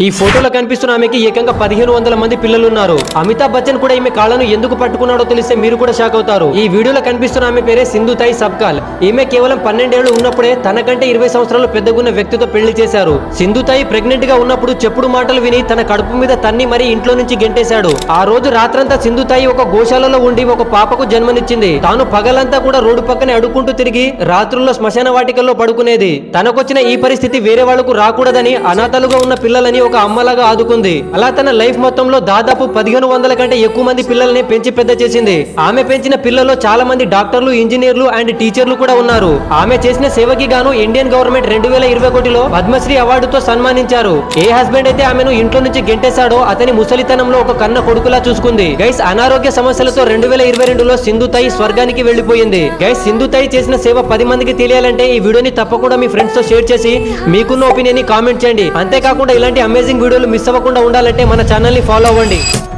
ఈ ఫోటోలో కనిపిస్తున్న ఆమెకి ఏకంగా 1500 మంది పిల్లలు ఉన్నారు. అమితాబ్ బచ్చన్ కూడా ఈమె కాళ్ళను ఎందుకు పట్టుకున్నాడో తెలిస్తే మీరు కూడా షాక్ అవుతారు. ఈ వీడియోలో కనిపిస్తున్న ఆమె పేరే సింధుతాయి సబ్కాల్. ఈమె కేవలం 12 ఏళ్లు ఉన్నప్పుడే తనకంటే 20 సంవత్సరాలు పెద్దగున్న వ్యక్తితో పెళ్లి చేశారు. సింధుతాయి ప్రెగ్నెంట్ గా ఉన్నప్పుడు చెప్పుడు మాటలు విని తన కడుపు మీద తన్ని మరీ ఇంట్లో నుంచి గెంటేశాడు. ఆ రోజు రాత్రంతా సింధుతాయి ఒక గోశాలలో ఉండి ఒక పాపకు జన్మనిచ్చింది. తాను పగలంతా కూడా రోడ్డు పక్కనే అడుక్కుంటూ తిరిగి రాత్రుల్లో శ్మశాన వాటికల్లో పడుకునేది. తనకొచ్చిన ఈ పరిస్థితి వేరే వాళ్లకు రాకూడదని అనాథలుగా ఉన్న పిల్లలని ఒక అమ్మలాగా ఆదుకుంది. అలా తన లైఫ్ మొత్తంలో దాదాపు 1500 కంటే ఎక్కువ మంది పిల్లల్ని పెంచి పెద్ద చేసింది. ఆమె పెంచిన పిల్లల్లో చాలా మంది డాక్టర్లు, ఇంజనీర్లు అండ్ టీచర్లు కూడా ఉన్నారు. ఆమె చేసిన సేవకి గాను ఇండియన్ గవర్నమెంట్ 2021లో పద్మశ్రీ అవార్డుతో సన్మానించారు. ఏ హస్బెండ్ అయితే ఆమెను ఇంట్లో నుంచి గెంటేశాడో అతని ముసలితనంలో ఒక కన్న కొడుకులా చూసుకుంది. గైస్, అనారోగ్య సమస్యలతో 2022లో సింధుతాయి స్వర్గానికి వెళ్లిపోయింది. గైస్, సింధుతాయి చేసిన సేవ 10 మందికి తెలియాలంటే ఈ వీడియోని తప్పకుండా మీ ఫ్రెండ్స్ తో షేర్ చేసి మీకున్న ఒపీనియన్ ని కామెంట్ చేయండి. అంతేకాకుండా ఇలాంటి అమేజింగ్ వీడియోలు మిస్ అవ్వకుండా ఉండాలంటే మన ఛానల్ ని ఫాలో అవ్వండి.